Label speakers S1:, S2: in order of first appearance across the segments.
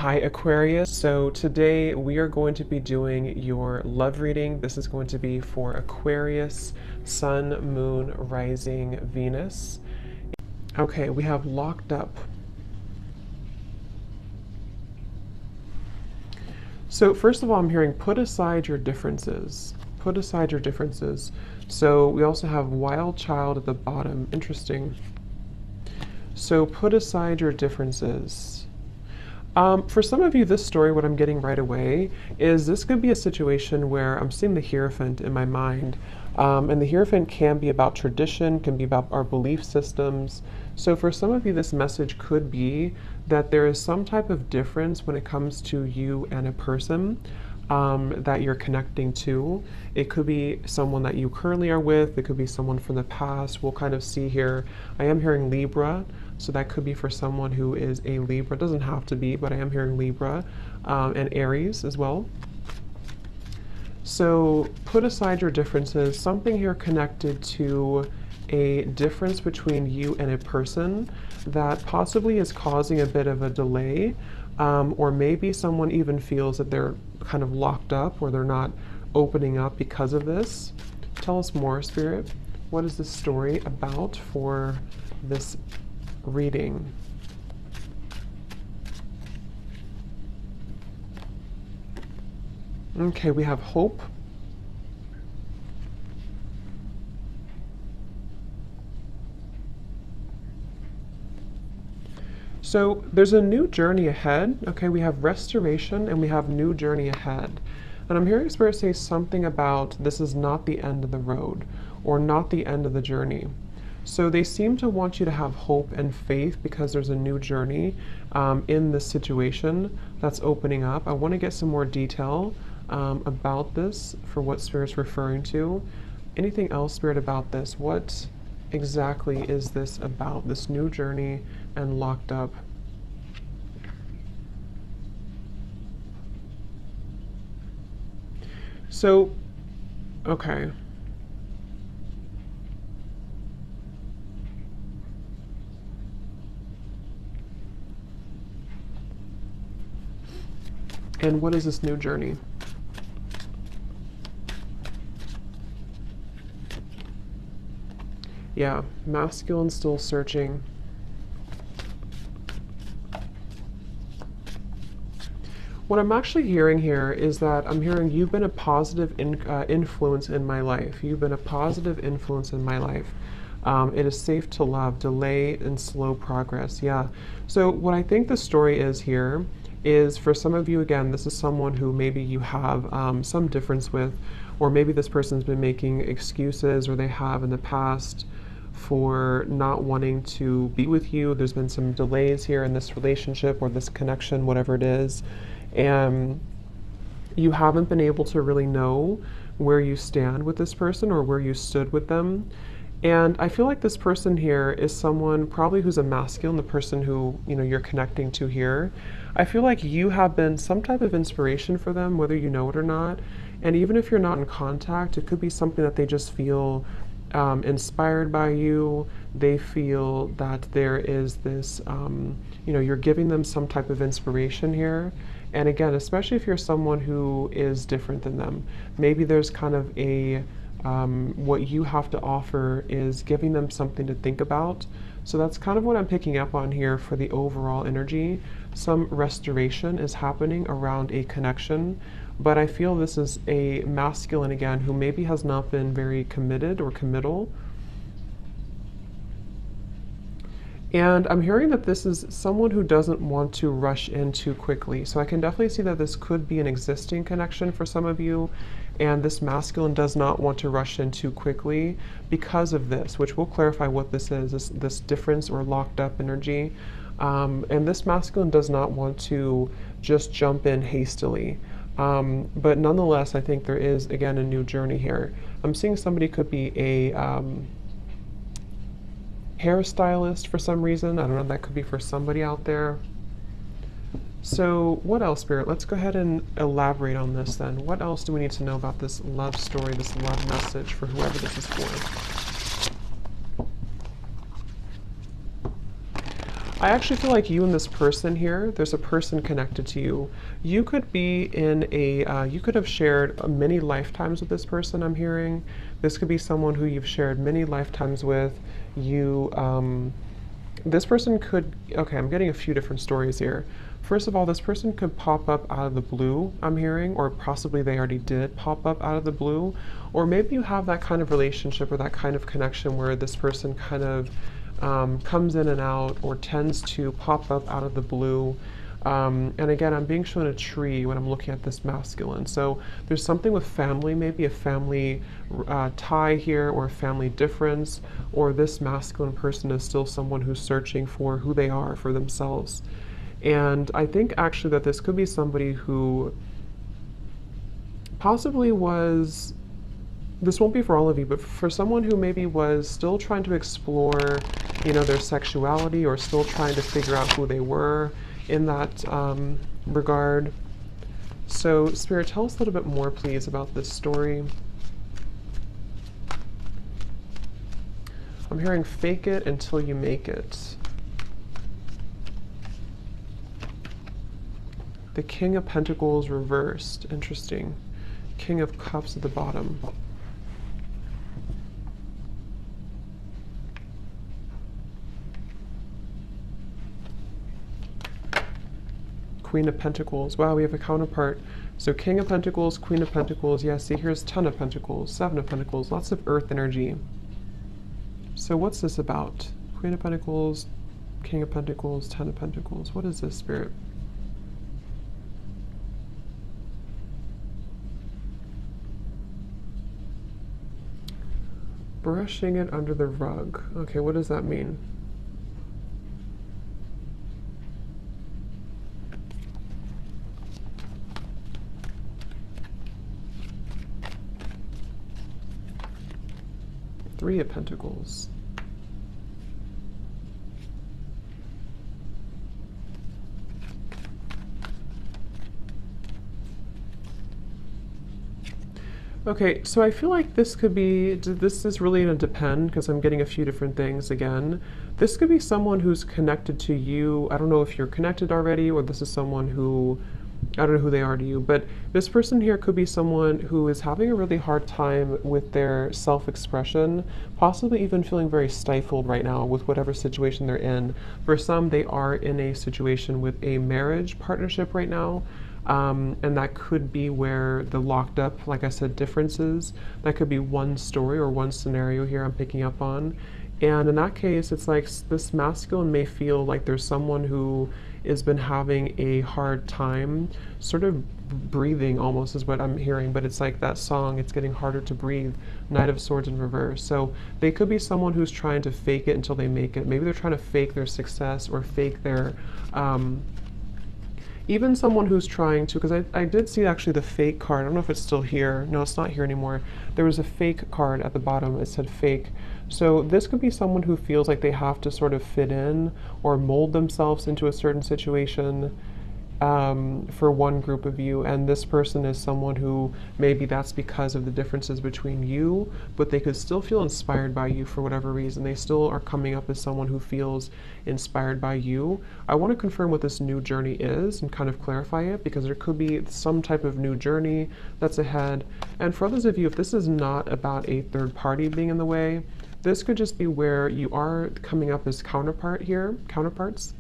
S1: Hi Aquarius, so today we are going to be doing your love reading. This is going to be for Aquarius, Sun, Moon, Rising, Venus. Okay, we have locked up. So first of all, I'm hearing put aside your differences. Put aside your differences. So we also have wild child at the bottom. Interesting. So put aside your differences. For some of you, this story, what I'm getting right away, is this could be a situation where I'm seeing the Hierophant in my mind. And the Hierophant can be about tradition, can be about our belief systems. So for some of you, this message could be that there is some type of difference when it comes to you and a person that you're connecting to. It could be someone that you currently are with. It could be someone from the past. We'll kind of see here. I am hearing Libra. So that could be for someone who is a Libra. It doesn't have to be, but I am hearing Libra and Aries as well. So put aside your differences. Something here connected to a difference between you and a person that possibly is causing a bit of a delay. Or maybe someone even feels that they're kind of locked up or they're not opening up because of this. Tell us more, Spirit. What is this story about for this reading? Okay, we have hope. So there's a new journey ahead. Okay, we have restoration and we have new journey ahead. And I'm hearing Spirit say something about this is not the end of the road or not the end of the journey. So they seem to want you to have hope and faith because there's a new journey in this situation that's opening up. I want to get some more detail about this for what Spirit's referring to. Anything else, Spirit, about this? What exactly is this about, this new journey and locked up? So, okay. And what is this new journey? Yeah, masculine still searching. What I'm actually hearing here is that I'm hearing you've been a positive influence in my life. You've been a positive influence in my life. It is safe to love, delay and slow progress. Yeah. So what I think the story is here is for some of you, again, this is someone who maybe you have some difference with, or maybe this person's been making excuses or they have in the past for not wanting to be with you. There's been some delays here in this relationship or this connection, whatever it is. And you haven't been able to really know where you stand with this person or where you stood with them. And I feel like this person here is someone probably who's a masculine, the person who, you know, you're connecting to here. I feel like you have been some type of inspiration for them, whether you know it or not. And even if you're not in contact, it could be something that they just feel inspired by you. They feel that there is this, you know, you're giving them some type of inspiration here. And again, especially if you're someone who is different than them, maybe there's kind of a, what you have to offer is giving them something to think about. So that's kind of what I'm picking up on here for the overall energy. Some restoration is happening around a connection, but I feel this is a masculine again who maybe has not been very committed or committal. And I'm hearing that this is someone who doesn't want to rush in too quickly. So I can definitely see that this could be an existing connection for some of you. And this masculine does not want to rush in too quickly because of this, which we'll clarify what this is, this difference or locked up energy. And this masculine does not want to just jump in hastily. But nonetheless, I think there is, again, a new journey here. I'm seeing somebody could be a hairstylist for some reason. I don't know, that could be for somebody out there. So what else, Spirit? Let's go ahead and elaborate on this then. What else do we need to know about this love story, this love message for whoever this is for? I actually feel like you and this person here, there's a person connected to you. You could be in a, you could have shared many lifetimes with this person, I'm hearing. This could be someone who you've shared many lifetimes with. You, this person could, okay, I'm getting a few different stories here. First of all, this person could pop up out of the blue, I'm hearing, or possibly they already did pop up out of the blue. Or maybe you have that kind of relationship or that kind of connection where this person kind of comes in and out or tends to pop up out of the blue. And again, I'm being shown a tree when I'm looking at this masculine. So there's something with family, maybe a family tie here or a family difference, or this masculine person is still someone who's searching for who they are for themselves. And I think actually that this could be somebody who possibly was, this won't be for all of you, but for someone who maybe was still trying to explore, you know, their sexuality or still trying to figure out who they were in that regard. So Spirit, tell us a little bit more, please, about this story. I'm hearing fake it until you make it. The King of Pentacles reversed. Interesting. King of Cups at the bottom. Queen of Pentacles. Wow, we have a counterpart. So King of Pentacles, Queen of Pentacles. Yeah, see, here's Ten of Pentacles, Seven of Pentacles. Lots of earth energy. So what's this about? Queen of Pentacles, King of Pentacles, Ten of Pentacles. What is this, Spirit? Brushing it under the rug. Okay, what does that mean? Three of Pentacles. Okay, so I feel like this could be, this is really going to depend because I'm getting a few different things again. This could be someone who's connected to you. I don't know if you're connected already or this is someone who, I don't know who they are to you, but this person here could be someone who is having a really hard time with their self-expression, possibly even feeling very stifled right now with whatever situation they're in. For some, they are in a situation with a marriage partnership right now. And that could be where the locked up, like I said, differences. That could be one story or one scenario here I'm picking up on. And in that case, it's like this masculine may feel like there's someone who has been having a hard time sort of breathing almost is what I'm hearing, but it's like that song, it's getting harder to breathe, Knight of Swords in reverse. So they could be someone who's trying to fake it until they make it. Maybe they're trying to fake their success or fake their, even someone who's trying to, because I did see actually the fake card. I don't know if it's still here. No, it's not here anymore. There was a fake card at the bottom. It said fake. So this could be someone who feels like they have to sort of fit in or mold themselves into a certain situation for one group of you, and this person is someone who maybe that's because of the differences between you, but they could still feel inspired by you for whatever reason. They still are coming up as someone who feels inspired by you. I want to confirm what this new journey is and kind of clarify it, because there could be some type of new journey that's ahead. And for others of you, if this is not about a third party being in the way, this could just be where you are coming up as counterparts.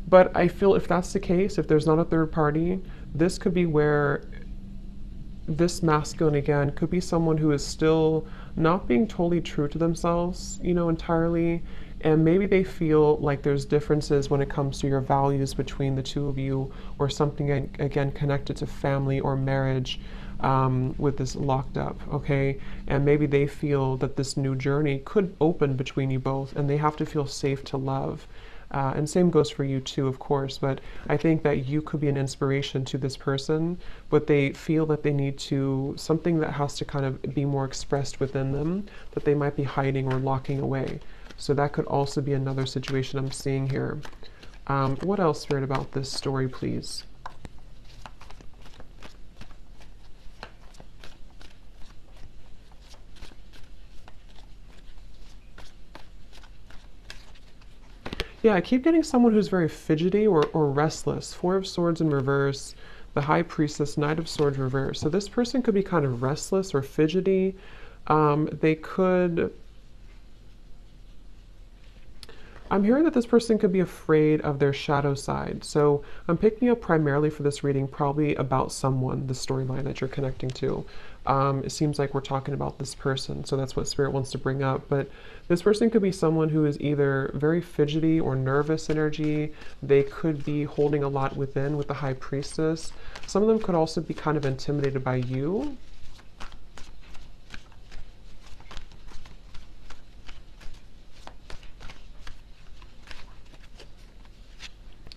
S1: But I feel if that's the case, if there's not a third party, this could be where this masculine, again, could be someone who is still not being totally true to themselves, you know, entirely. And maybe they feel like there's differences when it comes to your values between the two of you, or something, again, connected to family or marriage with this locked up, okay? And maybe they feel that this new journey could open between you both, and they have to feel safe to love. And same goes for you too, of course, but I think that you could be an inspiration to this person, but they feel that they need to, something that has to kind of be more expressed within them, that they might be hiding or locking away. So that could also be another situation I'm seeing here. What else, Spirit, about this story, please? Yeah, I keep getting someone who's very fidgety or restless. Four of Swords in reverse, the High Priestess, Knight of Swords reverse. So this person could be kind of restless or fidgety. They could... I'm hearing that this person could be afraid of their shadow side. So I'm picking up primarily for this reading probably about someone, the storyline that you're connecting to. It seems like we're talking about this person, so that's what Spirit wants to bring up. But this person could be someone who is either very fidgety or nervous energy. They could be holding a lot within with the High Priestess. Some of them could also be kind of intimidated by you.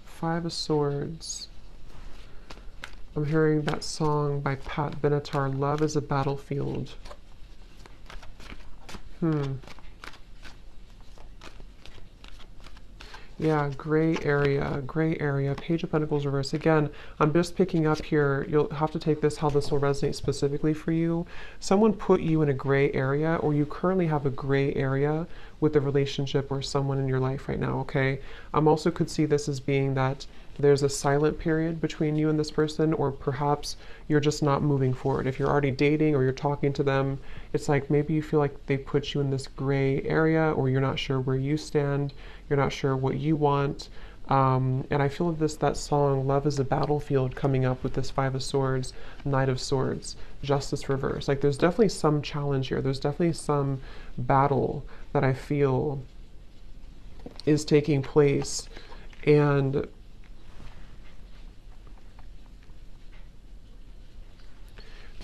S1: Five of Swords. I'm hearing that song by Pat Benatar, Love is a Battlefield. Yeah, gray area, Page of Pentacles reverse. Again, I'm just picking up here, you'll have to take this how this will resonate specifically for you. Someone put you in a gray area, or you currently have a gray area with a relationship or someone in your life right now, okay? Also could see this as being that there's a silent period between you and this person, or perhaps you're just not moving forward. If you're already dating or you're talking to them, it's like maybe you feel like they put you in this gray area, or you're not sure where you stand, you're not sure what you want. And I feel that song, Love is a Battlefield, coming up with this Five of Swords, Knight of Swords, Justice reverse. Like there's definitely some challenge here. There's definitely some battle that I feel is taking place. And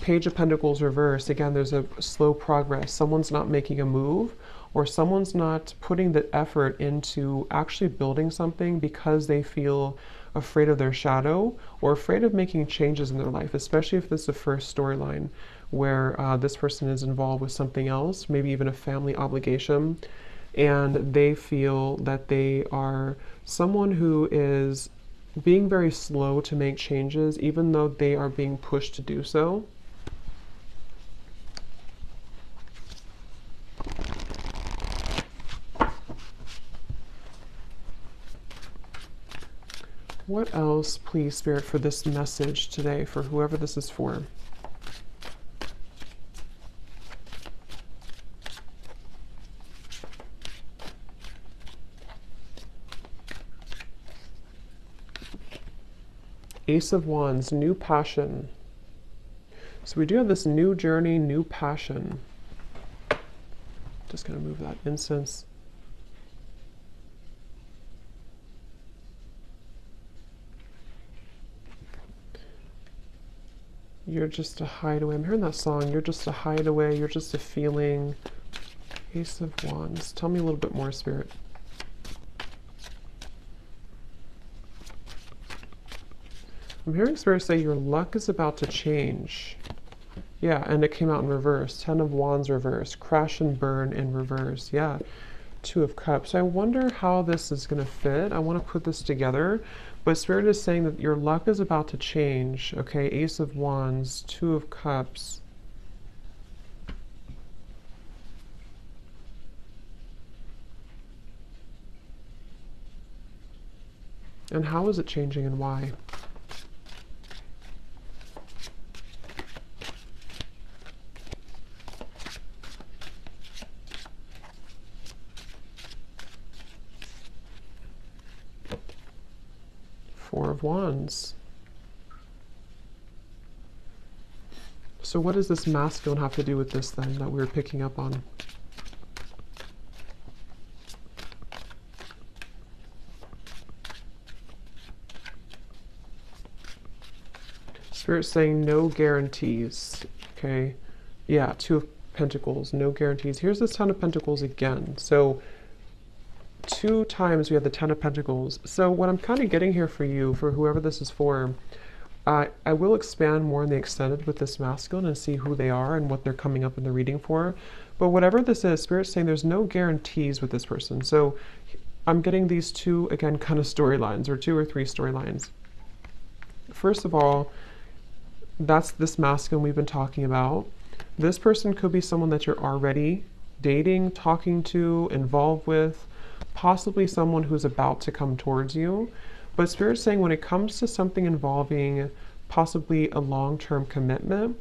S1: Page of Pentacles reverse, again, there's a slow progress. Someone's not making a move, or someone's not putting the effort into actually building something because they feel afraid of their shadow or afraid of making changes in their life, especially if this is the first storyline where this person is involved with something else, maybe even a family obligation, and they feel that they are someone who is being very slow to make changes, even though they are being pushed to do so. What else, please, Spirit, for this message today, for whoever this is for? Ace of Wands, new passion. So we do have this new journey, new passion. Just going to move that incense. You're just a hideaway. I'm hearing that song. You're just a hideaway. You're just a feeling. Ace of Wands. Tell me a little bit more, Spirit. I'm hearing Spirit say your luck is about to change. Yeah, and it came out in reverse. 10 of Wands reverse. Crash and burn in reverse. Yeah. 2 of Cups. I wonder how this is going to fit. I want to put this together. But Spirit is saying that your luck is about to change. Okay, Ace of Wands, 2 of Cups. And how is it changing and why? Four of Wands. So what does this masculine have to do with this then that we were picking up on? Spirit saying no guarantees. Okay. Yeah, 2 of Pentacles, no guarantees. Here's this 10 of Pentacles again. So 2 times we have the 10 of Pentacles. So what I'm kind of getting here for you, for whoever this is for, I will expand more in the extended with this masculine and see who they are and what they're coming up in the reading for. But whatever this is, Spirit's saying there's no guarantees with this person. So I'm getting these 2, again, kind of storylines, or 2 or 3 storylines. First of all, that's this masculine we've been talking about. This person could be someone that you're already dating, talking to, involved with, possibly someone who's about to come towards you. But Spirit's saying when it comes to something involving possibly a long-term commitment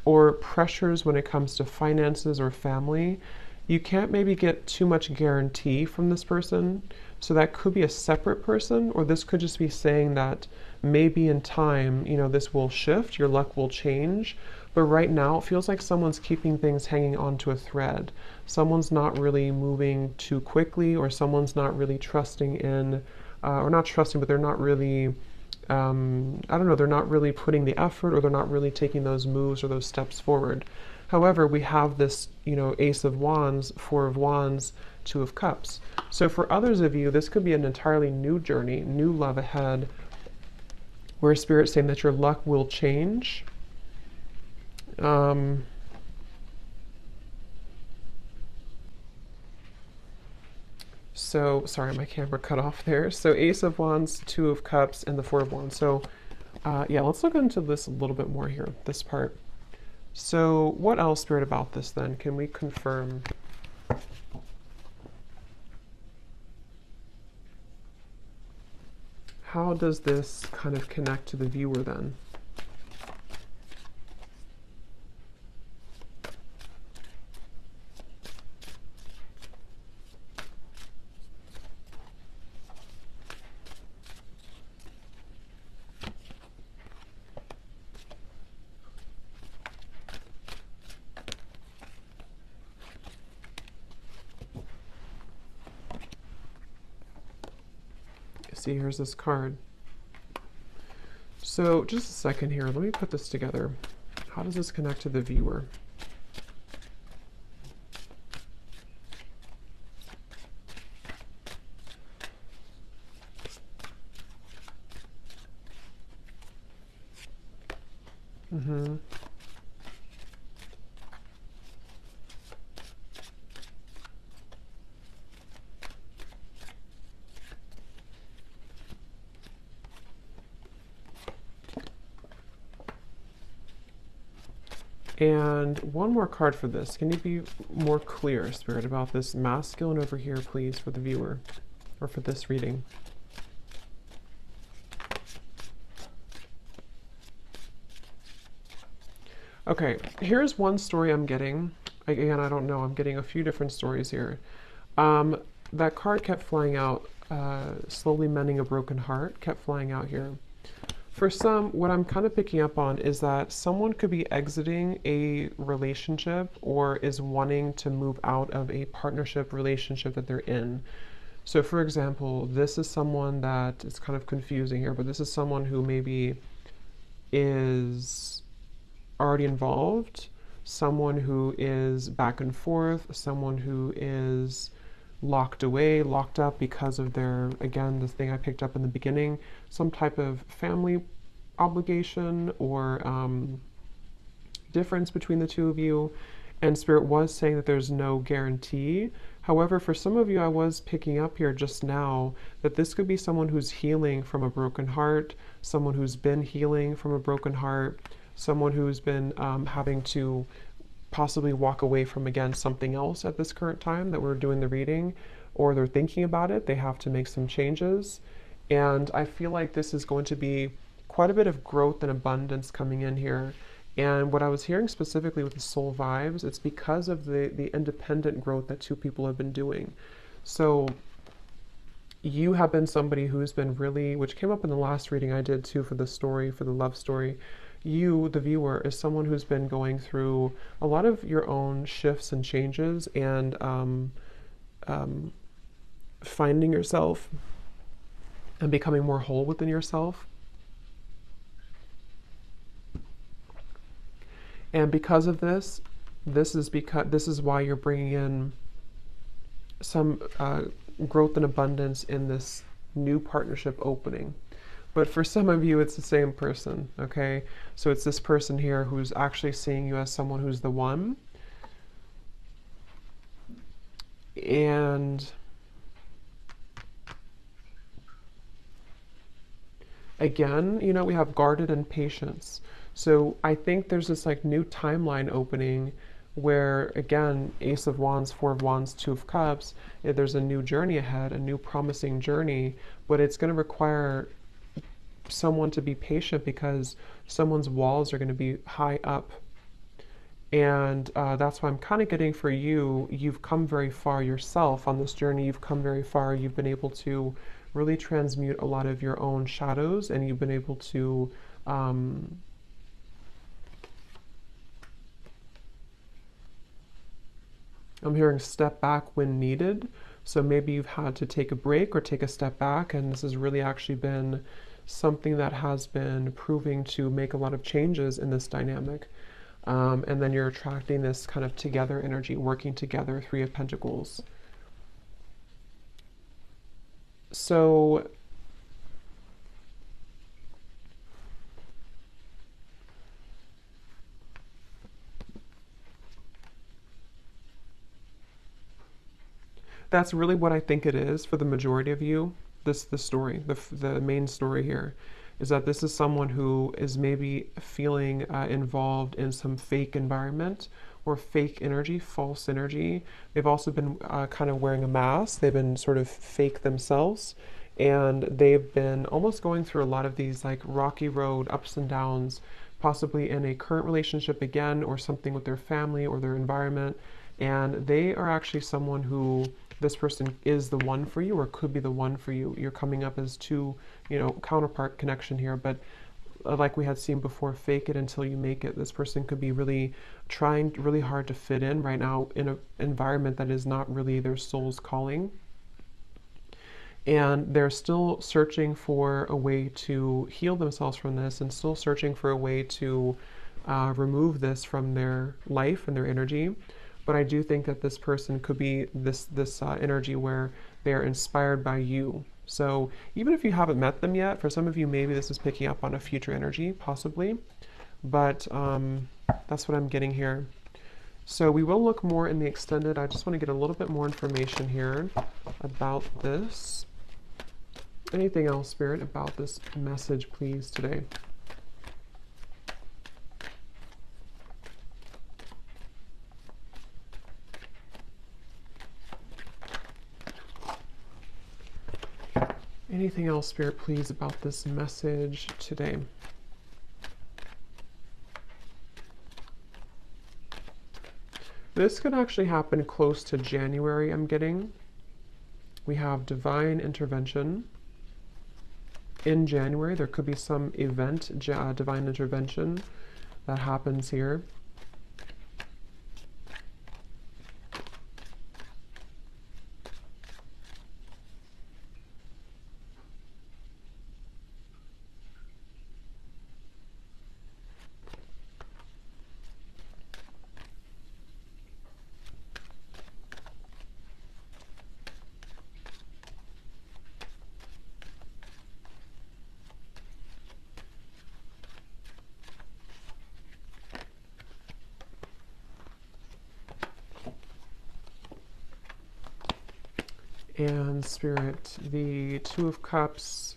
S1: or pressures when it comes to finances or family, you can't maybe get too much guarantee from this person. So that could be a separate person, or this could just be saying that maybe in time, this will shift, your luck will change. But right now, it feels like someone's keeping things hanging onto a thread. Someone's not really moving too quickly, or someone's not really trusting in, or not trusting, but they're not really, I don't know, they're not really putting the effort, or they're not really taking those moves or those steps forward. However, we have this, Ace of Wands, Four of Wands, Two of Cups. So for others of you, this could be an entirely new journey, new love ahead, where Spirit's saying that your luck will change. So, sorry, my camera cut off there. So Ace of Wands, Two of Cups, and the Four of Wands. So, yeah, let's look into this a little bit more here, this part. So what else, Spirit, about this then? Can we confirm? How does this kind of connect to the viewer then? See, here's this card. So just a second here, let me put this together. How does this connect to the viewer? Mm-hmm. And one more card for this. Can you be more clear, Spirit, about this masculine over here, please, for the viewer, or for this reading? Okay, here's one story I'm getting. Again, I don't know. I'm getting a few different stories here. That card kept flying out, slowly mending a broken heart, kept flying out here. For some, what I'm kind of picking up on is that someone could be exiting a relationship or is wanting to move out of a partnership relationship that they're in. So for example, this is someone that, it's kind of confusing here, but this is someone who maybe is already involved, someone who is back and forth, someone who is locked away, locked up because of their, again, this thing I picked up in the beginning, some type of family obligation or difference between the two of you. And Spirit was saying that there's no guarantee. However, for some of you, I was picking up here just now that this could be someone who's healing from a broken heart, someone who's been healing from a broken heart, someone who's been having to possibly walk away from, again, something else at this current time that we're doing the reading, or they're thinking about it, they have to make some changes. And I feel like this is going to be quite a bit of growth and abundance coming in here. And what I was hearing specifically with the soul vibes, it's because of the independent growth that two people have been doing. So you have been somebody who's been really, which came up in the last reading I did too for the story, for the love story. You, the viewer, is someone who's been going through a lot of your own shifts and changes and finding yourself and becoming more whole within yourself. And because of this, this is why you're bringing in some growth and abundance in this new partnership opening. But for some of you, it's the same person, okay? So it's this person here who's actually seeing you as someone who's the one. And again, we have guarded and patience. So I think there's this like new timeline opening where again, Ace of Wands, Four of Wands, Two of Cups, there's a new journey ahead, a new promising journey, but it's going to require someone to be patient because someone's walls are going to be high up. And that's why I'm kind of getting for you, you've come very far yourself on this journey. You've come very far. You've been able to really transmute a lot of your own shadows, and you've been able to I'm hearing step back when needed. So maybe you've had to take a break or take a step back, and this has really actually been something that has been proving to make a lot of changes in this dynamic. And then you're attracting this kind of together energy, working together, Three of Pentacles. So that's really what I think it is for the majority of you. The story, the main story here, is that this is someone who is maybe feeling involved in some fake environment or fake energy, false energy. They've also been kind of wearing a mask. They've been sort of fake themselves, and they've been almost going through a lot of these like rocky road ups and downs, possibly in a current relationship again, or something with their family or their environment. And they are actually someone who, this person is the one for you or could be the one for you. You're coming up as two, counterpart connection here, but like we had seen before, fake it until you make it. This person could be really trying really hard to fit in right now in an environment that is not really their soul's calling. And they're still searching for a way to heal themselves from this, and still searching for a way to remove this from their life and their energy. But I do think that this person could be this energy where they're inspired by you. So even if you haven't met them yet, for some of you, maybe this is picking up on a future energy, possibly. But that's what I'm getting here. So we will look more in the extended. I just want to get a little bit more information here about this. Anything else, Spirit, about this message, please, today? Anything else, Spirit, please, about this message today? This could actually happen close to January, I'm getting. We have divine intervention. In January, there could be some event, divine intervention that happens here. And Spirit, the Two of Cups,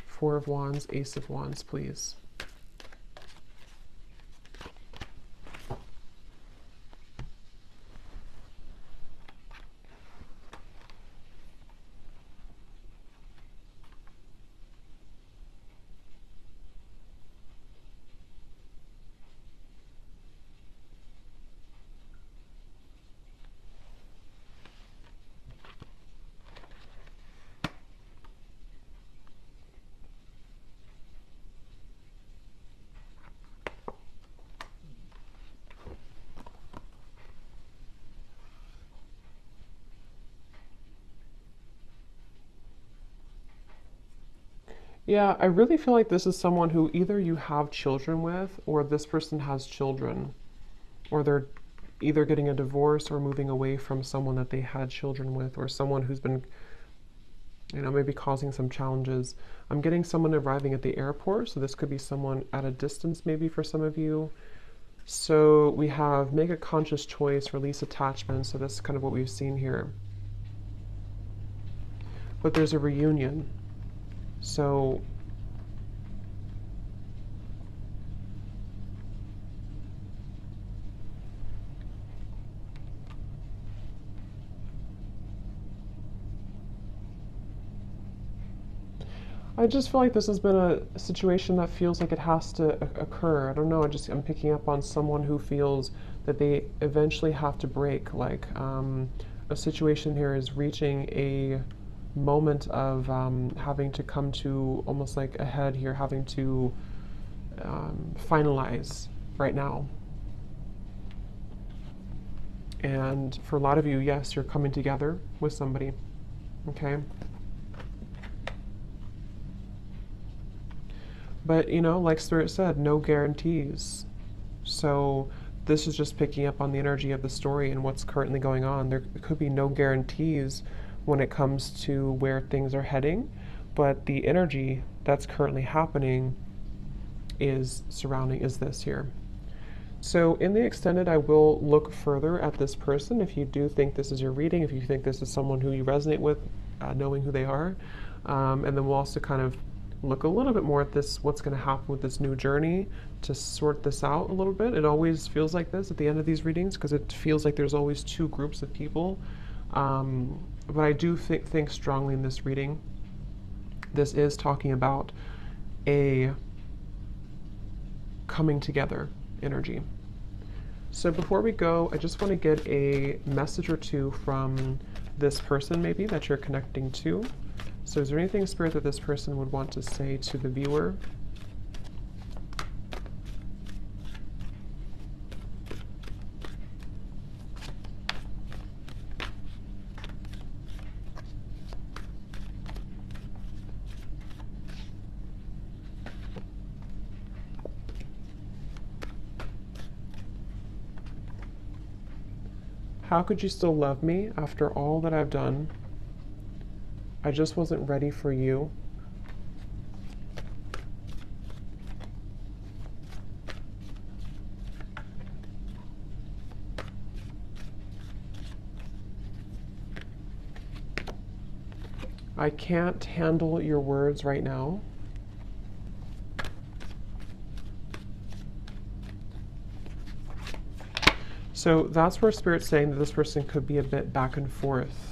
S1: Four of Wands, Ace of Wands, please. Yeah, I really feel like this is someone who either you have children with, or this person has children, or they're either getting a divorce or moving away from someone that they had children with, or someone who's been, maybe causing some challenges. I'm getting someone arriving at the airport, so this could be someone at a distance maybe for some of you. So we have make a conscious choice, release attachment, so that's kind of what we've seen here. But there's a reunion. So I just feel like this has been a situation that feels like it has to occur. I don't know. I'm picking up on someone who feels that they eventually have to break. Like a situation here is reaching a moment of having to come to almost like a head here, having to finalize right now. And for a lot of you, yes, you're coming together with somebody. Okay. But, you know, like Spirit said, no guarantees. So this is just picking up on the energy of the story and what's currently going on. There could be no guarantees when it comes to where things are heading, but the energy that's currently happening is this here. So in the extended, I will look further at this person. If you do think this is your reading, if you think this is someone who you resonate with, knowing who they are, and then we'll also kind of look a little bit more at this, what's going to happen with this new journey to sort this out a little bit. It always feels like this at the end of these readings because it feels like there's always two groups of people. But I do think strongly in this reading. This is talking about a coming together energy. So before we go, I just want to get a message or two from this person maybe that you're connecting to. So is there anything, Spirit, that this person would want to say to the viewer? How could you still love me after all that I've done? I just wasn't ready for you. I can't handle your words right now. So that's where Spirit's saying that this person could be a bit back and forth.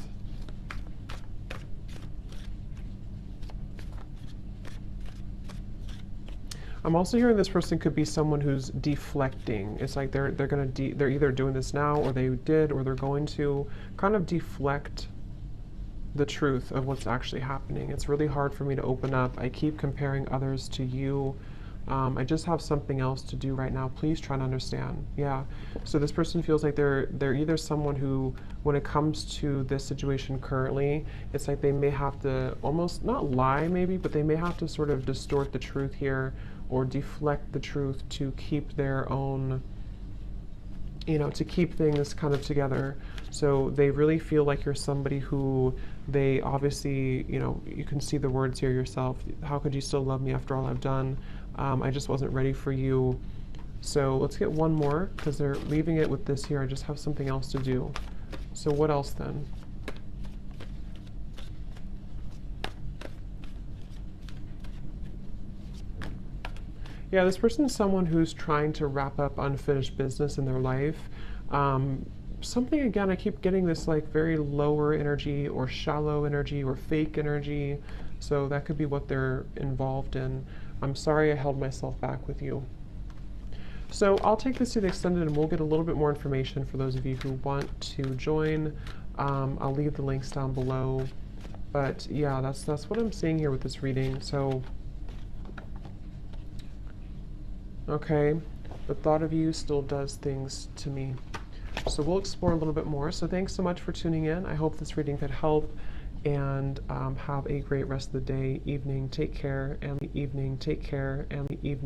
S1: I'm also hearing this person could be someone who's deflecting. It's like they're either doing this now, or they did, or they're going to kind of deflect the truth of what's actually happening. It's really hard for me to open up. I keep comparing others to you. I just have something else to do right now. Please try to understand. Yeah. So this person feels like they're either someone who, when it comes to this situation currently, it's like they may have to almost not lie maybe, but they may have to sort of distort the truth here or deflect the truth to keep their own, you know, to keep things kind of together. So they really feel like you're somebody who they obviously, you know, you can see the words here yourself. How could you still love me after all I've done? I just wasn't ready for you. So let's get one more because they're leaving it with this here. I just have something else to do. So what else then? Yeah, this person is someone who's trying to wrap up unfinished business in their life. Something, again, I keep getting this like very lower energy or shallow energy or fake energy. So that could be what they're involved in. I'm sorry I held myself back with you. So I'll take this to the extended and we'll get a little bit more information for those of you who want to join. I'll leave the links down below. But yeah, that's what I'm seeing here with this reading. So, okay, the thought of you still does things to me. So we'll explore a little bit more. So thanks so much for tuning in. I hope this reading could help. And have a great rest of the day, evening. Take care, and the evening. Take care, and the evening.